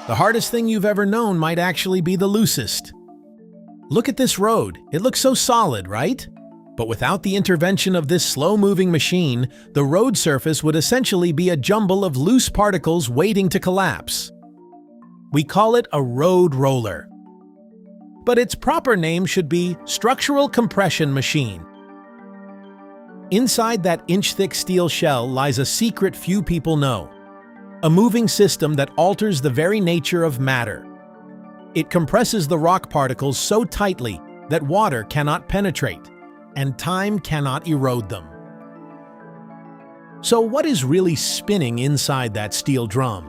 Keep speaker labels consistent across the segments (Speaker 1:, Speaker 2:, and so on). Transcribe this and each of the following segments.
Speaker 1: The hardest thing you've ever known might actually be the loosest. Look at this road. It looks so solid, right? But without the intervention of this slow-moving machine, the road surface would essentially be a jumble of loose particles waiting to collapse. We call it a road roller. But its proper name should be structural compression machine. Inside that inch-thick steel shell lies a secret few people know. A moving system that alters the very nature of matter. It compresses the rock particles so tightly that water cannot penetrate, and time cannot erode them. So what is really spinning inside that steel drum?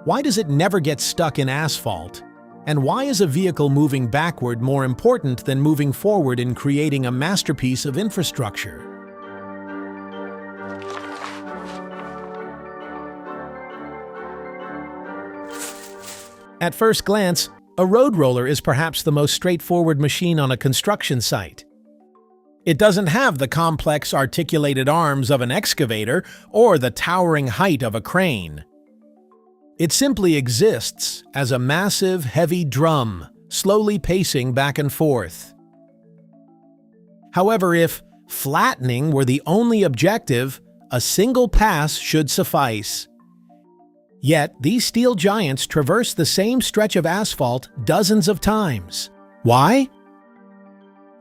Speaker 1: Why does it never get stuck in asphalt? And why is a vehicle moving backward more important than moving forward in creating a masterpiece of infrastructure? At first glance, a road roller is perhaps the most straightforward machine on a construction site. It doesn't have the complex articulated arms of an excavator or the towering height of a crane. It simply exists as a massive, heavy drum, slowly pacing back and forth. However, if flattening were the only objective, a single pass should suffice. Yet, these steel giants traverse the same stretch of asphalt dozens of times. Why?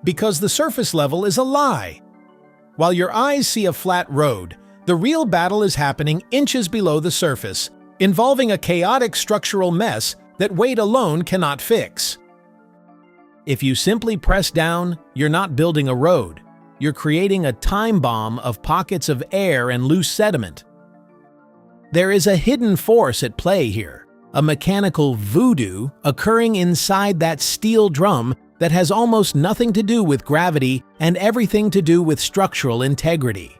Speaker 1: Because the surface level is a lie. While your eyes see a flat road, the real battle is happening inches below the surface, involving a chaotic structural mess that weight alone cannot fix. If you simply press down, you're not building a road. You're creating a time bomb of pockets of air and loose sediment. There is a hidden force at play here, a mechanical voodoo occurring inside that steel drum that has almost nothing to do with gravity and everything to do with structural integrity.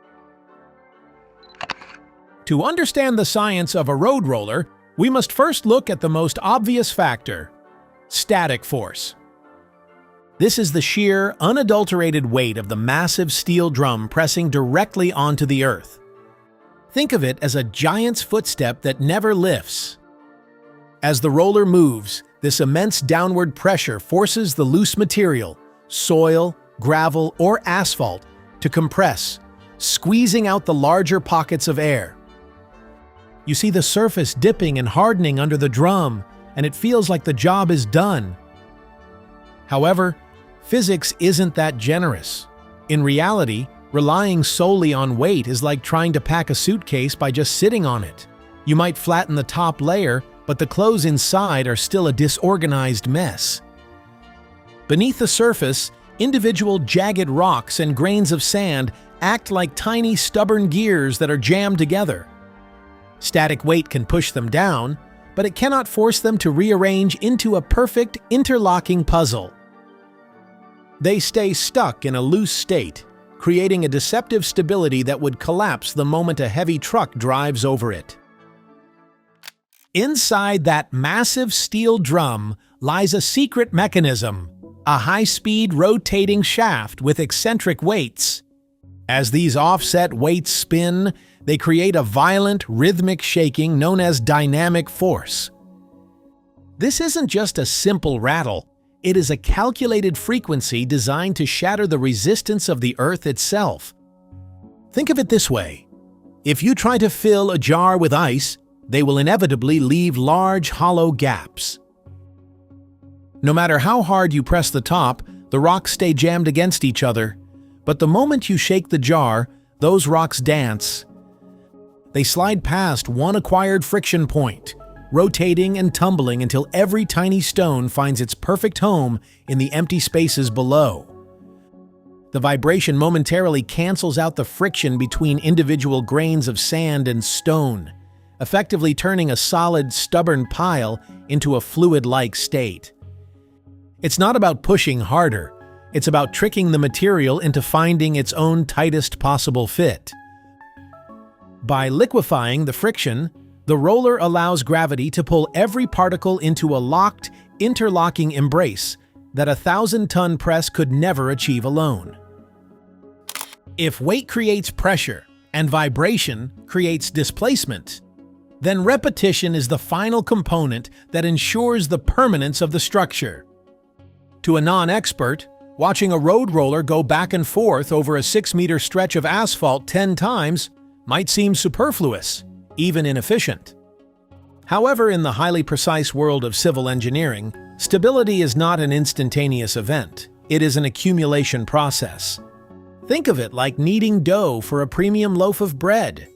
Speaker 1: To understand the science of a road roller, we must first look at the most obvious factor: static force. This is the sheer, unadulterated weight of the massive steel drum pressing directly onto the earth. Think of it as a giant's footstep that never lifts. As the roller moves, this immense downward pressure forces the loose material, soil, gravel, or asphalt, to compress, squeezing out the larger pockets of air. You see the surface dipping and hardening under the drum, and it feels like the job is done. However, physics isn't that generous. In reality, relying solely on weight is like trying to pack a suitcase by just sitting on it. You might flatten the top layer, but the clothes inside are still a disorganized mess. Beneath the surface, individual jagged rocks and grains of sand act like tiny stubborn gears that are jammed together. Static weight can push them down, but it cannot force them to rearrange into a perfect interlocking puzzle. They stay stuck in a loose state, creating a deceptive stability that would collapse the moment a heavy truck drives over it. Inside that massive steel drum lies a secret mechanism, a high-speed rotating shaft with eccentric weights. As these offset weights spin, they create a violent, rhythmic shaking known as dynamic force. This isn't just a simple rattle. It is a calculated frequency designed to shatter the resistance of the Earth itself. Think of it this way. If you try to fill a jar with ice, they will inevitably leave large, hollow gaps. No matter how hard you press the top, the rocks stay jammed against each other. But the moment you shake the jar, those rocks dance. They slide past one acquired friction point, rotating and tumbling until every tiny stone finds its perfect home in the empty spaces below. The vibration momentarily cancels out the friction between individual grains of sand and stone, effectively turning a solid, stubborn pile into a fluid-like state. It's not about pushing harder, it's about tricking the material into finding its own tightest possible fit. By liquefying the friction, the roller allows gravity to pull every particle into a locked, interlocking embrace that a 1,000-ton press could never achieve alone. If weight creates pressure and vibration creates displacement, then repetition is the final component that ensures the permanence of the structure. To a non-expert, watching a road roller go back and forth over a 6-meter stretch of asphalt 10 times might seem superfluous, even inefficient. However, in the highly precise world of civil engineering, stability is not an instantaneous event. It is an accumulation process. Think of it like kneading dough for a premium loaf of bread.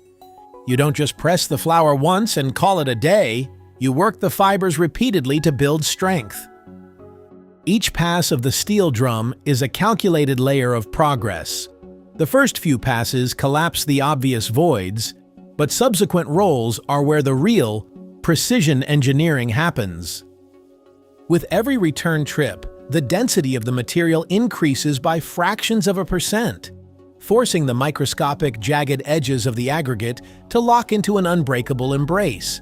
Speaker 1: You don't just press the flour once and call it a day. You work the fibers repeatedly to build strength. Each pass of the steel drum is a calculated layer of progress. The first few passes collapse the obvious voids, but subsequent rolls are where the real precision engineering happens. With every return trip, the density of the material increases by fractions of a percent, forcing the microscopic, jagged edges of the aggregate to lock into an unbreakable embrace.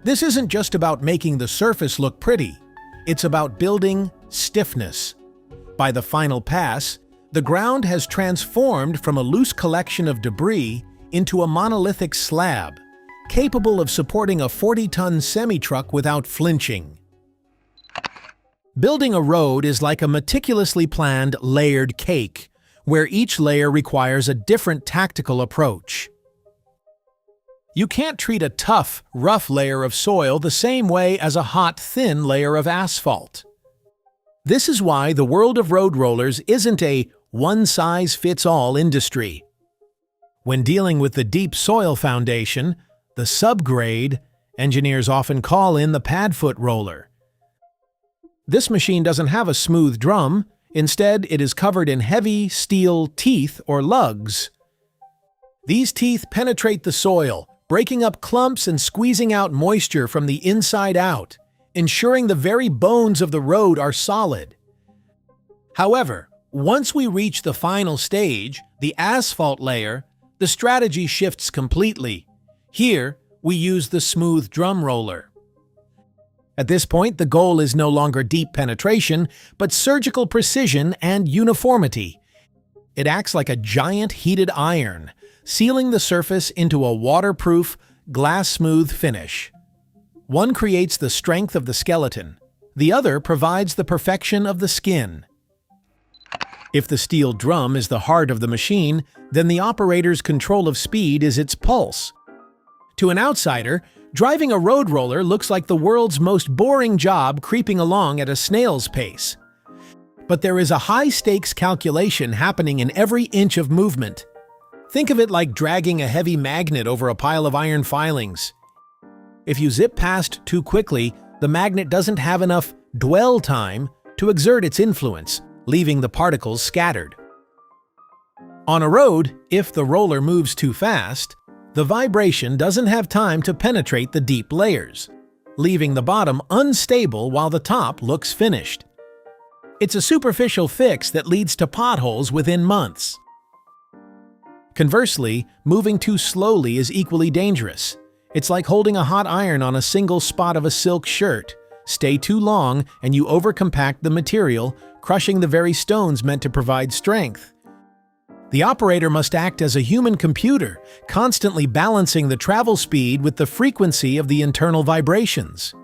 Speaker 1: This isn't just about making the surface look pretty, it's about building stiffness. By the final pass, the ground has transformed from a loose collection of debris into a monolithic slab, capable of supporting a 40-ton semi-truck without flinching. Building a road is like a meticulously planned, layered cake, where each layer requires a different tactical approach. You can't treat a tough, rough layer of soil the same way as a hot, thin layer of asphalt. This is why the world of road rollers isn't a one-size-fits-all industry. When dealing with the deep soil foundation, the subgrade, engineers often call in the padfoot roller. This machine doesn't have a smooth drum. Instead, it is covered in heavy steel teeth or lugs. These teeth penetrate the soil, breaking up clumps and squeezing out moisture from the inside out, ensuring the very bones of the road are solid. However, once we reach the final stage, the asphalt layer, the strategy shifts completely. Here, we use the smooth drum roller. At this point, the goal is no longer deep penetration, but surgical precision and uniformity. It acts like a giant heated iron, sealing the surface into a waterproof, glass-smooth finish. One creates the strength of the skeleton. The other provides the perfection of the skin. If the steel drum is the heart of the machine, then the operator's control of speed is its pulse. To an outsider, driving a road roller looks like the world's most boring job creeping along at a snail's pace. But there is a high-stakes calculation happening in every inch of movement. Think of it like dragging a heavy magnet over a pile of iron filings. If you zip past too quickly, the magnet doesn't have enough dwell time to exert its influence, leaving the particles scattered. On a road, if the roller moves too fast, the vibration doesn't have time to penetrate the deep layers, leaving the bottom unstable while the top looks finished. It's a superficial fix that leads to potholes within months. Conversely, moving too slowly is equally dangerous. It's like holding a hot iron on a single spot of a silk shirt. Stay too long and you overcompact the material, crushing the very stones meant to provide strength. The operator must act as a human computer, constantly balancing the travel speed with the frequency of the internal vibrations.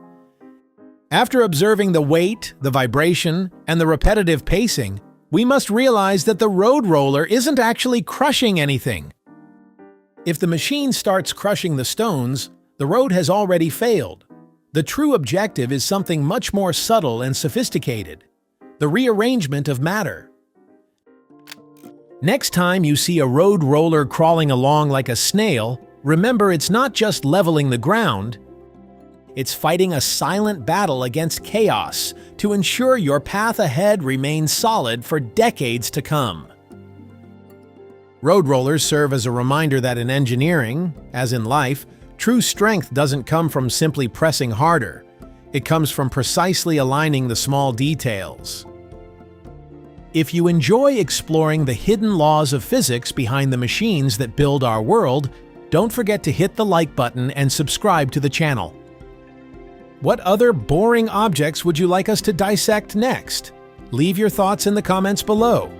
Speaker 1: After observing the weight, the vibration, and the repetitive pacing, we must realize that the road roller isn't actually crushing anything. If the machine starts crushing the stones, the road has already failed. The true objective is something much more subtle and sophisticated: the rearrangement of matter. Next time you see a road roller crawling along like a snail, remember it's not just leveling the ground. It's fighting a silent battle against chaos to ensure your path ahead remains solid for decades to come. Road rollers serve as a reminder that in engineering, as in life, true strength doesn't come from simply pressing harder. It comes from precisely aligning the small details. If you enjoy exploring the hidden laws of physics behind the machines that build our world, don't forget to hit the like button and subscribe to the channel. What other boring objects would you like us to dissect next? Leave your thoughts in the comments below.